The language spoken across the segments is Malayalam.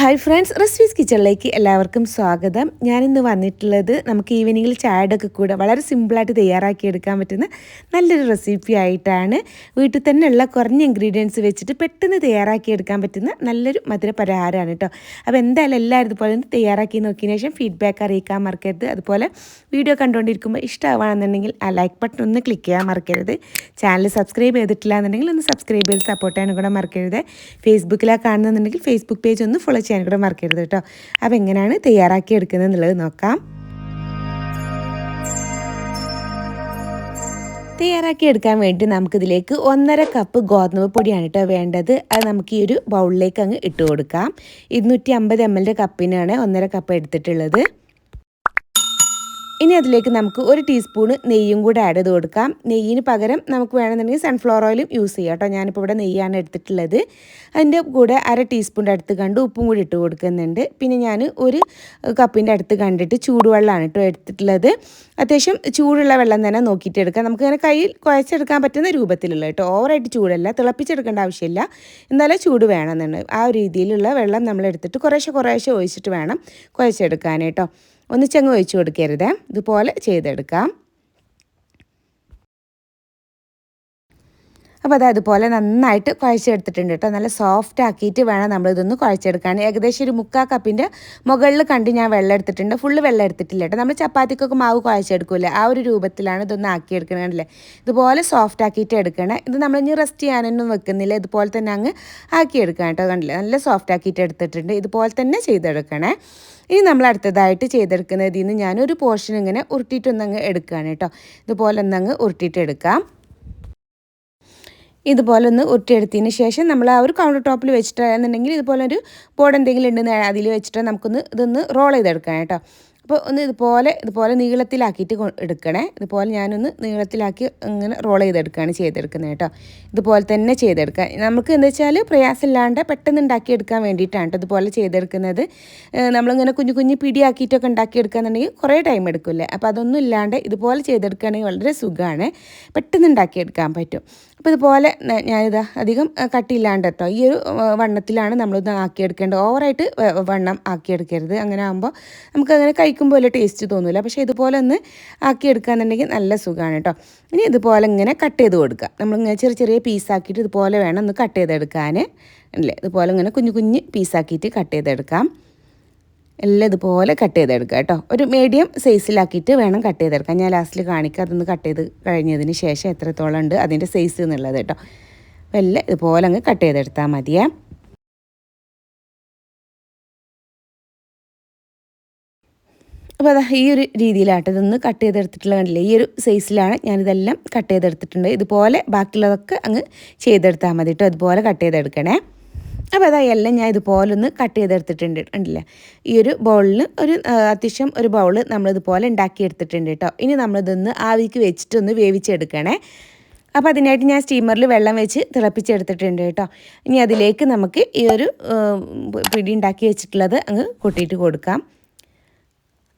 ഹായ് ഫ്രണ്ട്സ്, റെസിപ്പീസ് കിച്ചണിലേക്ക് എല്ലാവർക്കും സ്വാഗതം. ഞാനിന്ന് വന്നിട്ടുള്ളത് നമുക്ക് ഈവനിങ്ങിൽ ചായയുടെ ഒക്കെ കൂടെ വളരെ സിമ്പിളായിട്ട് തയ്യാറാക്കിയെടുക്കാൻ പറ്റുന്ന നല്ലൊരു റെസിപ്പി ആയിട്ടാണ്. വീട്ടിൽ തന്നെ ഉള്ള കുറഞ്ഞ ഇൻഗ്രീഡിയൻസ് വെച്ചിട്ട് പെട്ടെന്ന് തയ്യാറാക്കിയെടുക്കാൻ പറ്റുന്ന നല്ലൊരു മധുര പലഹാരമാണ് കേട്ടോ. അപ്പോൾ എന്തായാലും എല്ലാവരും ഇതുപോലെ ഒന്ന് തയ്യാറാക്കി നോക്കിയതിന് ശേഷം ഫീഡ്ബാക്ക് അറിയിക്കാൻ മറക്കരുത്. അതുപോലെ വീഡിയോ കണ്ടുകൊണ്ടിരിക്കുമ്പോൾ ഇഷ്ടമാണെന്നുണ്ടെങ്കിൽ ആ ലൈക്ക് ബട്ടൺ ഒന്ന് ക്ലിക്ക് ചെയ്യാൻ മറക്കരുത്. ചാനൽ സബ്സ്ക്രൈബ് ചെയ്തിട്ടില്ല എന്നുണ്ടെങ്കിൽ ഒന്ന് സബ്സ്ക്രൈബ് ചെയ്ത് സപ്പോർട്ട് ചെയ്യാനും കൂടെ മറക്കരുത്. ഫേസ്ബുക്കിലാണ് കാണുന്നുണ്ടെങ്കിൽ ഫേസ്ബുക്ക് പേജ് ഒന്ന് ഫോളോ ചെയ്യാൻ കൂടെ മറക്കരുത് കേട്ടോ. അപ്പോൾ എങ്ങനെയാണ് തയ്യാറാക്കി എടുക്കുന്നത് എന്നുള്ളത് നോക്കാം. തയ്യാറാക്കി എടുക്കാൻ വേണ്ടി നമുക്കിതിലേക്ക് 1.5 കപ്പ് ഗോതമ്പ് പൊടിയാണ് കേട്ടോ വേണ്ടത്. അത് നമുക്ക് ഈ ഒരു ബൗളിലേക്ക് അങ്ങ് ഇട്ട് കൊടുക്കാം. 250 ml കപ്പിനാണ് 1.5 കപ്പ് എടുത്തിട്ടുള്ളത്. ഇനി അതിലേക്ക് നമുക്ക് 1 ടീസ്പൂണ് നെയ്യും കൂടെ ആഡ് ചെയ്ത് കൊടുക്കാം. നെയ്യിന് പകരം നമുക്ക് വേണമെന്നുണ്ടെങ്കിൽ സൺഫ്ലവർ ഓയിലും യൂസ് ചെയ്യാം കേട്ടോ. ഞാനിപ്പോൾ ഇവിടെ നെയ്യാണ് എടുത്തിട്ടുള്ളത്. അതിൻ്റെ കൂടെ 1/2 ടീസ്പൂണിൻ്റെ അടുത്ത് കണ്ട് ഉപ്പും കൂടി ഇട്ട് കൊടുക്കുന്നുണ്ട്. പിന്നെ ഞാൻ 1 കപ്പിൻ്റെ അടുത്ത് കണ്ടിട്ട് ചൂടുവെള്ളമാണ് കേട്ടോ എടുത്തിട്ടുള്ളത്. അത്യാവശ്യം ചൂടുള്ള വെള്ളം തന്നെ നോക്കിയിട്ട് എടുക്കാം. നമുക്ക് അങ്ങനെ കയ്യിൽ കുഴച്ചെടുക്കാൻ പറ്റുന്ന രൂപത്തിലുള്ള കേട്ടോ. ഓവറായിട്ട് ചൂടല്ല, തിളപ്പിച്ചെടുക്കേണ്ട ആവശ്യമില്ല, എന്നാലും ചൂട് വേണമെന്നുണ്ട്. ആ ഒരു രീതിയിലുള്ള വെള്ളം നമ്മൾ എടുത്തിട്ട് കുറേശ്ശെ ഒഴിച്ചിട്ട് വേണം കുഴച്ചെടുക്കാൻ കേട്ടോ. ഒന്നിച്ചങ്ങ് ഒഴിച്ച് കൊടുക്കരുത്. ഇതുപോലെ ചെയ്തെടുക്കാം. അപ്പോൾ അതുപോലെ നന്നായിട്ട് കുഴച്ചെടുത്തിട്ടുണ്ട് കേട്ടോ. നല്ല സോഫ്റ്റ് ആക്കിയിട്ട് വേണം നമ്മളിതൊന്ന് കുഴച്ചെടുക്കാൻ. ഏകദേശം ഒരു 3/4 കപ്പിൻ്റെ മുകളിൽ കണ്ട് ഞാൻ വെള്ളം എടുത്തിട്ടുണ്ട്. ഫുള്ള് വെള്ളം എടുത്തിട്ടില്ല കേട്ടോ. നമ്മൾ ചപ്പാത്തിക്കൊക്കെ മാവ് കുഴച്ചെടുക്കില്ലേ, ആ ഒരു രൂപത്തിലാണ് ഇതൊന്ന് ആക്കിയെടുക്കണത്. കണ്ടില്ലേ, ഇതുപോലെ സോഫ്റ്റ് ആക്കിയിട്ട് എടുക്കണം. ഇത് നമ്മളിനി റെസ്റ്റ് ചെയ്യാനൊന്നും വെക്കുന്നില്ല, ഇതുപോലെ തന്നെ അങ്ങ് ആക്കിയെടുക്കണം കേട്ടോ. കണ്ടില്ലേ, നല്ല സോഫ്റ്റ് ആക്കിയിട്ട് എടുത്തിട്ടുണ്ട്. ഇതുപോലെ തന്നെ ചെയ്തെടുക്കണേ. ഇനി നമ്മൾ അടുത്തതായിട്ട് ചെയ്തെടുക്കുന്നത് ഇതിൽ നിന്ന് ഞാനൊരു പോർഷൻ ഇങ്ങനെ ഉരുട്ടിയിട്ടൊന്നങ്ങ് എടുക്കുകയാണ് കേട്ടോ. ഇതുപോലെ ഒന്നങ്ങ് ഉരുട്ടിയിട്ടെടുക്കാം. ഇതുപോലെ ഒന്ന് ഉരുട്ടിയെടുത്തതിന് ശേഷം നമ്മൾ ആ ഒരു കൗണ്ടർ ടോപ്പിൽ വെച്ചിട്ടാണെന്നുണ്ടെങ്കിൽ ഇതുപോലെ ഒരു ബോർഡ് എന്തെങ്കിലും ഉണ്ടെന്ന് അതിൽ വെച്ചിട്ട് നമുക്കൊന്ന് ഇതൊന്ന് റോൾ ചെയ്തെടുക്കാം കേട്ടോ. അപ്പോൾ ഒന്ന് ഇതുപോലെ നീളത്തിലാക്കിയിട്ട് എടുക്കണേ. ഇതുപോലെ ഞാനൊന്ന് നീളത്തിലാക്കി ഇങ്ങനെ റോൾ ചെയ്തെടുക്കുന്നത് കേട്ടോ. ഇതുപോലെ തന്നെ ചെയ്തെടുക്കുക. നമുക്ക് എന്താ വെച്ചാൽ പ്രയാസമില്ലാണ്ട് പെട്ടെന്ന് ഉണ്ടാക്കിയെടുക്കാൻ വേണ്ടിയിട്ടാണ് കേട്ടോ ഇതുപോലെ ചെയ്തെടുക്കുന്നത്. നമ്മളിങ്ങനെ കുഞ്ഞു പിടിയാക്കിയിട്ടൊക്കെ ഉണ്ടാക്കിയെടുക്കുകയെന്നുണ്ടെങ്കിൽ കുറേ ടൈം എടുക്കില്ലേ. അപ്പോൾ അതൊന്നും ഇല്ലാണ്ട് ഇതുപോലെ ചെയ്തെടുക്കുകയാണെങ്കിൽ വളരെ സുഖമാണ്, പെട്ടെന്ന് ഉണ്ടാക്കിയെടുക്കാൻ പറ്റും. അപ്പോൾ ഇതുപോലെ ഞാനിതാ അധികം കട്ടിയില്ലാണ്ട് കേട്ടോ ഈ ഒരു വണ്ണത്തിലാണ് നമ്മളിത് ആക്കിയെടുക്കേണ്ടത്. ഓവറായിട്ട് വണ്ണം ആക്കിയെടുക്കരുത്. അങ്ങനെ ആകുമ്പോൾ നമുക്കങ്ങനെ കഴിക്കുമ്പോൾ വലിയ ടേസ്റ്റ് തോന്നില്ല. പക്ഷേ ഇതുപോലെ ഒന്ന് ആക്കിയെടുക്കുകയെന്നുണ്ടെങ്കിൽ നല്ല സുഖമാണ് കേട്ടോ. ഇനി ഇതുപോലെ ഇങ്ങനെ കട്ട് ചെയ്ത് കൊടുക്കുക. നമ്മളിങ്ങനെ ചെറിയ പീസാക്കിയിട്ട് ഇതുപോലെ വേണം ഒന്ന് കട്ട് ചെയ്തെടുക്കാൻ അല്ലേ. ഇതുപോലെ ഇങ്ങനെ കുഞ്ഞു പീസാക്കിയിട്ട് കട്ട് ചെയ്തെടുക്കാം. എല്ലാം ഇതുപോലെ കട്ട് ചെയ്തെടുക്കുക കേട്ടോ. ഒരു മീഡിയം സൈസിലാക്കിയിട്ട് വേണം കട്ട് ചെയ്തെടുക്കാൻ. ഞാൻ ലാസ്റ്റിൽ കാണിക്കാം അതൊന്ന് കട്ട് ചെയ്ത് കഴിഞ്ഞതിന് ശേഷം എത്രത്തോളം ഉണ്ട് അതിൻ്റെ സൈസ് എന്നുള്ളത് കേട്ടോ. അപ്പോൾ എല്ലാം ഇതുപോലെ അങ്ങ് കട്ട് ചെയ്തെടുത്താൽ മതിയേ. അപ്പോൾ അതാ ഈ ഒരു രീതിയിലാട്ടോ ഇതൊന്ന് കട്ട് ചെയ്തെടുത്തിട്ടുള്ള കണ്ടില്ലേ, ഈ ഒരു സൈസിലാണ് ഞാനിതെല്ലാം കട്ട് ചെയ്തെടുത്തിട്ടുണ്ട്. ഇതുപോലെ ബാക്കിയുള്ളതൊക്കെ അങ്ങ് ചെയ്തെടുത്താൽ മതി കേട്ടോ. ഇതുപോലെ കട്ട് ചെയ്തെടുക്കണേ. അപ്പോൾ എല്ലാം ഞാൻ ഇതുപോലെ ഒന്ന് കട്ട് ചെയ്തെടുത്തിട്ടുണ്ട് കണ്ടില്ലേ. ഈ ഒരു ബൗളിൽ അത്യാവശ്യം ഒരു ബൗൾ നമ്മളിതുപോലെ ഉണ്ടാക്കിയെടുത്തിട്ടുണ്ട് കേട്ടോ. ഇനി നമ്മളിതൊന്ന് ആവിക്ക് വെച്ചിട്ടൊന്ന് വേവിച്ചെടുക്കണേ. അപ്പോൾ അതിനായിട്ട് ഞാൻ സ്റ്റീമറിൽ വെള്ളം വെച്ച് തിളപ്പിച്ചെടുത്തിട്ടുണ്ട് കേട്ടോ. ഇനി അതിലേക്ക് നമുക്ക് ഈ ഒരു പിടി ഉണ്ടാക്കി വെച്ചിട്ടുള്ളത് അങ്ങ് കൊട്ടിയിട്ട് കൊടുക്കാം.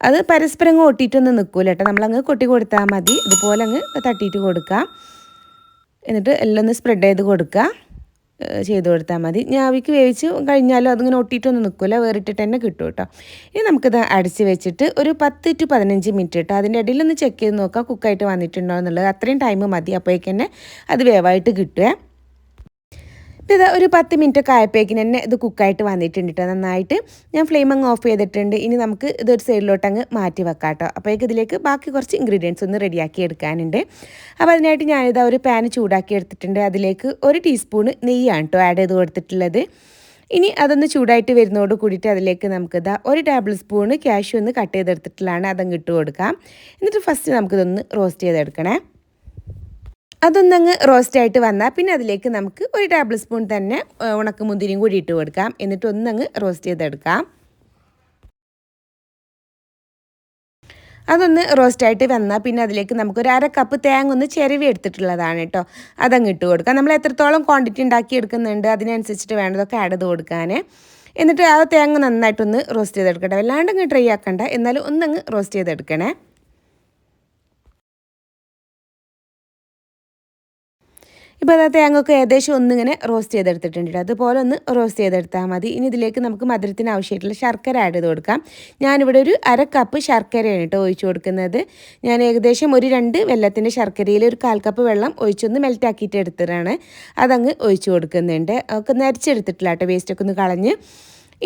അത് പരസ്പരം അങ്ങ് ഒട്ടിയിട്ടൊന്നും നിൽക്കില്ല കേട്ടോ. നമ്മളങ്ങ് കൊട്ടി കൊടുത്താൽ മതി. ഇതുപോലെ അങ്ങ് തട്ടിയിട്ട് കൊടുക്കാം. എന്നിട്ട് എല്ലാം ഒന്ന് സ്പ്രെഡ് ചെയ്ത് കൊടുത്താൽ മതി. ഞാവിക്ക് വേവിച്ച് കഴിഞ്ഞാലും അതിങ്ങനെ ഒട്ടിയിട്ടൊന്നും നിൽക്കില്ല, വേറിട്ടിട്ട് തന്നെ കിട്ടും കേട്ടോ. ഇനി നമുക്കിത് അടച്ച് വെച്ചിട്ട് ഒരു 10 to 15 മിനിറ്റ് കേട്ടോ. അതിൻ്റെ ഇടയിലൊന്ന് ചെക്ക് ചെയ്ത് നോക്കാം കുക്കായിട്ട് വന്നിട്ടുണ്ടോ എന്നുള്ളത്. അത്രയും ടൈം മതി, അപ്പോഴേക്ക് തന്നെ അത് വേവായിട്ട് കിട്ടുക. ഇപ്പോൾ ഇത് ഒരു 10 മിനിറ്റ് ഒക്കെ ആയപ്പോഴേക്കും തന്നെ ഇത് കുക്കായിട്ട് വന്നിട്ടുണ്ട് കേട്ടോ നന്നായിട്ട്. ഞാൻ ഫ്ലെയിം അങ്ങ് ഓഫ് ചെയ്തിട്ടുണ്ട്. ഇനി നമുക്ക് ഇതൊരു സൈഡിലോട്ട് അങ്ങ് മാറ്റി വെക്കാം കേട്ടോ. അപ്പോഴേക്ക് ഇതിലേക്ക് ബാക്കി കുറച്ച് ഇൻഗ്രീഡിയൻസ് ഒന്ന് റെഡിയാക്കി എടുക്കാനുണ്ട്. അപ്പോൾ അതിനായിട്ട് ഞാനിതാ ഒരു പാൻ ചൂടാക്കി എടുത്തിട്ടുണ്ട്. അതിലേക്ക് 1 ടീസ്പൂണ് നെയ്യാണ് കേട്ടോ ആഡ് ചെയ്ത് കൊടുത്തിട്ടുള്ളത്. ഇനി അതൊന്ന് ചൂടായിട്ട് വരുന്നതോട് കൂടിയിട്ട് അതിലേക്ക് നമുക്കിതാ 1 ടേബിൾ സ്പൂണ് കാഷ്യൂ ഒന്ന് കട്ട് ചെയ്തെടുത്തിട്ടുള്ളതാണ്, അതങ്ങ് ഇട്ട് കൊടുക്കാം. എന്നിട്ട് ഫസ്റ്റ് നമുക്കിതൊന്ന് റോസ്റ്റ് ചെയ്തെടുക്കണേ. അതൊന്നങ്ങ് റോസ്റ്റായിട്ട് വന്നാൽ പിന്നെ അതിലേക്ക് നമുക്ക് 1 ടേബിൾ സ്പൂൺ തന്നെ ഉണക്കമുന്തിരിയും കൂടി ഇട്ട് കൊടുക്കാം. എന്നിട്ട് ഒന്നങ്ങ് റോസ്റ്റ് ചെയ്തെടുക്കാം. അതൊന്ന് റോസ്റ്റായിട്ട് വന്നാൽ പിന്നെ അതിലേക്ക് നമുക്കൊരു 1/2 കപ്പ് തേങ്ങ ഒന്ന് ചിരവി എടുത്തിട്ടുള്ളതാണ് കേട്ടോ. അതങ്ങ് ഇട്ട് കൊടുക്കാം. നമ്മൾ എത്രത്തോളം ക്വാണ്ടിറ്റി ഉണ്ടാക്കി എടുക്കുന്നുണ്ട് അതിനനുസരിച്ചിട്ട് വേണ്ടതൊക്കെ ആഡ് ചെയ്ത് കൊടുക്കാൻ. എന്നിട്ട് ആ തേങ്ങ നന്നായിട്ടൊന്ന് റോസ്റ്റ് ചെയ്തെടുക്കട്ടെ. വല്ലാണ്ടങ്ങ് ഡ്രൈ ആക്കണ്ട, എന്നാലും ഒന്നങ്ങ് റോസ്റ്റ് ചെയ്തെടുക്കണേ. ഇപ്പോൾ അതാ തേങ്ങയൊക്കെ ഏകദേശം ഒന്നിങ്ങനെ റോസ്റ്റ് ചെയ്തെടുത്തിട്ടുണ്ട്. അതുപോലെ ഒന്ന് റോസ്റ്റ് ചെയ്തെടുത്താൽ മതി. ഇനി ഇതിലേക്ക് നമുക്ക് മധുരത്തിന് ആവശ്യമായിട്ടുള്ള ശർക്കര ആഡ് ചെയ്ത് കൊടുക്കാം. ഞാനിവിടെ ഒരു 1/2 കപ്പ് ശർക്കരയാണ് കേട്ടോ ഒഴിച്ച് കൊടുക്കുന്നത്. ഞാൻ ഏകദേശം ഒരു 2 വെല്ലത്തിൻ്റെ ശർക്കരയിൽ ഒരു 1/4 കപ്പ് വെള്ളം ഒഴിച്ചൊന്ന് മെൽറ്റാക്കിയിട്ട് എടുത്തതാണ്. അതങ്ങ് ഒഴിച്ച് കൊടുക്കുന്നുണ്ട്. ഒക്കെ നരച്ചെടുത്തിട്ടില്ല കേട്ടോ, വേസ്റ്റൊക്കെ ഒന്ന് കളഞ്ഞ്.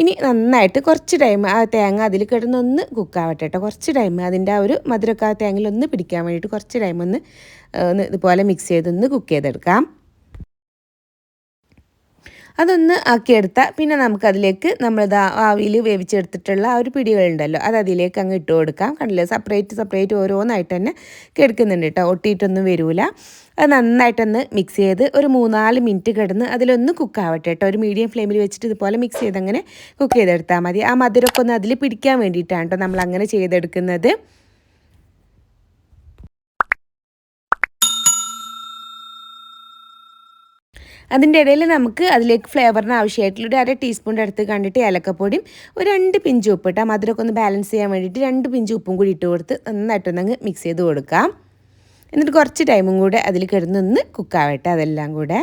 ഇനി നന്നായിട്ട് കുറച്ച് ടൈം ആ തേങ്ങ അതിൽ കിടന്നൊന്ന് കുക്കാവട്ടെ കേട്ടോ. കുറച്ച് ടൈം അതിൻ്റെ ആ ഒരു മധുരമൊക്കെ ആ തേങ്ങയിലൊന്ന് പിടിക്കാൻ വേണ്ടിയിട്ട് കുറച്ച് ടൈം ഒന്ന് ഇതുപോലെ മിക്സ് ചെയ്തൊന്ന് കുക്ക് ചെയ്തെടുക്കാം. അതൊന്ന് ആക്കിയെടുത്താൽ പിന്നെ നമുക്കതിലേക്ക് നമ്മളിത് ആവിയിൽ വേവിച്ചെടുത്തിട്ടുള്ള ആ ഒരു പിടികളുണ്ടല്ലോ, അത് അതിലേക്ക് അങ്ങ് ഇട്ട് കൊടുക്കാം. കണ്ടില്ലേ, സെപ്പറേറ്റ് ഓരോന്നായിട്ട് തന്നെ കിടക്കുന്നുണ്ട് കേട്ടോ, ഒട്ടിയിട്ടൊന്നും വരില്ല. അത് നന്നായിട്ടൊന്ന് മിക്സ് ചെയ്ത് ഒരു 3-4 മിനിറ്റ് കിടന്ന് അതിലൊന്ന് കുക്കാവട്ടെ കേട്ടോ. ഒരു മീഡിയം ഫ്ലെയിമിൽ വെച്ചിട്ട് ഇതുപോലെ മിക്സ് ചെയ്ത് അങ്ങനെ കുക്ക് ചെയ്തെടുത്താൽ മതി. ആ മധുരമൊക്കെ ഒന്ന് അതിൽ പിടിക്കാൻ വേണ്ടിയിട്ടാണ് കേട്ടോ നമ്മൾ അങ്ങനെ ചെയ്തെടുക്കുന്നത്. അതിൻ്റെ ഇടയിൽ നമുക്ക് അതിലേക്ക് ഫ്ലേവറിന് ആവശ്യമായിട്ടുള്ള ഒരു 1/2 ടീസ്പൂണിൻ്റെ അടുത്ത് കണ്ടിട്ട് ഏലക്കപ്പൊടിയും ഒരു 2 പിഞ്ച് ഉപ്പ് ഇട്ടാൽ മധുരമൊക്കെ ഒന്ന് ബാലൻസ് ചെയ്യാൻ വേണ്ടിയിട്ട് 2 പിഞ്ച് ഉപ്പും കൂടി ഇട്ട് കൊടുത്ത് നന്നായിട്ടൊന്നങ്ങ് മിക്സ് ചെയ്ത് കൊടുക്കാം. എന്നിട്ട് കുറച്ച് ടൈമും കൂടെ അതിൽ കിടന്നൊന്ന് കുക്കാവട്ടെ അതെല്ലാം കൂടെ.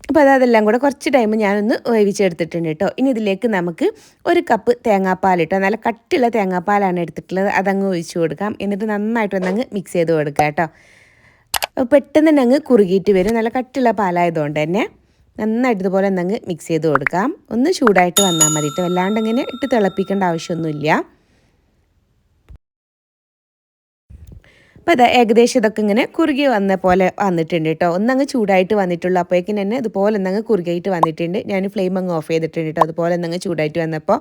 അപ്പോൾ അതെല്ലാം കൂടെ കുറച്ച് ടൈം ഞാനൊന്ന് വേവിച്ചെടുത്തിട്ടുണ്ട് കേട്ടോ. ഇനി ഇതിലേക്ക് നമുക്ക് 1 കപ്പ് തേങ്ങാപ്പാൽ ഇട്ടോ, നല്ല കട്ടിയുള്ള തേങ്ങാപ്പാലാണ് എടുത്തിട്ടുള്ളത്, അതങ്ങ് ഒഴിച്ച് കൊടുക്കാം. എന്നിട്ട് നന്നായിട്ടൊന്നങ്ങ് മിക്സ് ചെയ്ത് കൊടുക്കാം കേട്ടോ. പെട്ടെന്ന് തന്നെ അങ്ങ് കുറുകിയിട്ട് വരും, നല്ല കട്ടിയുള്ള പാലായതുകൊണ്ട് തന്നെ. നന്നായിട്ട് ഇതുപോലെ ഒന്നങ്ങ് മിക്സ് ചെയ്ത് കൊടുക്കാം. ഒന്ന് ചൂടായിട്ട് വന്നാൽ മതി കേട്ടോ, വല്ലാണ്ട് ഇങ്ങനെ ഇട്ട് തിളപ്പിക്കേണ്ട ആവശ്യമൊന്നുമില്ല. അപ്പോൾ അതാ ഏകദേശം ഇതൊക്കെ ഇങ്ങനെ കുറുകി വന്ന പോലെ വന്നിട്ടുണ്ട് കേട്ടോ. ഒന്നങ്ങ് ചൂടായിട്ട് വന്നിട്ടുള്ളൂ, അപ്പോഴേക്കും തന്നെ ഇതുപോലെ ഒന്നങ്ങ് കുറുകിയിട്ട് വന്നിട്ടുണ്ട്. ഞാൻ ഫ്ലെയിം അങ്ങ് ഓഫ് ചെയ്തിട്ടുണ്ട് കേട്ടോ. അതുപോലെ ഒന്നങ്ങ് ചൂടായിട്ട് വന്നപ്പോൾ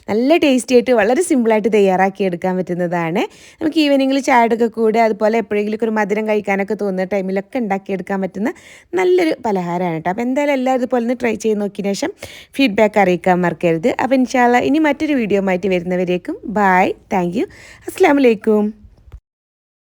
നല്ല ടേസ്റ്റി ആയിട്ട് വളരെ സിമ്പിളായിട്ട് തയ്യാറാക്കി എടുക്കാൻ പറ്റുന്നതാണ്. നമുക്ക് ഈവനിങ്ങിൽ ചായയുടെ കൂടെ അതുപോലെ എപ്പോഴെങ്കിലും ഒരു മധുരം കഴിക്കാനൊക്കെ തോന്നുന്ന ടൈമിലൊക്കെ ഉണ്ടാക്കിയെടുക്കാൻ പറ്റുന്ന നല്ലൊരു പലഹാരമാണ് കേട്ടോ. അപ്പോൾ എന്തായാലും എല്ലാവരും ഇതുപോലെ ഒന്ന് ട്രൈ ചെയ്ത് നോക്കിയ ശേഷം ഫീഡ്ബാക്ക് അറിയിക്കാൻ മറക്കരുത്. അപ്പോൾ ഇൻഷാ അല്ലാഹ് ഇനി മറ്റൊരു വീഡിയോ ആയിട്ട് വരുന്നവരേക്കും ബായ്, താങ്ക് യു, അസ്സലാമു അലൈക്കും.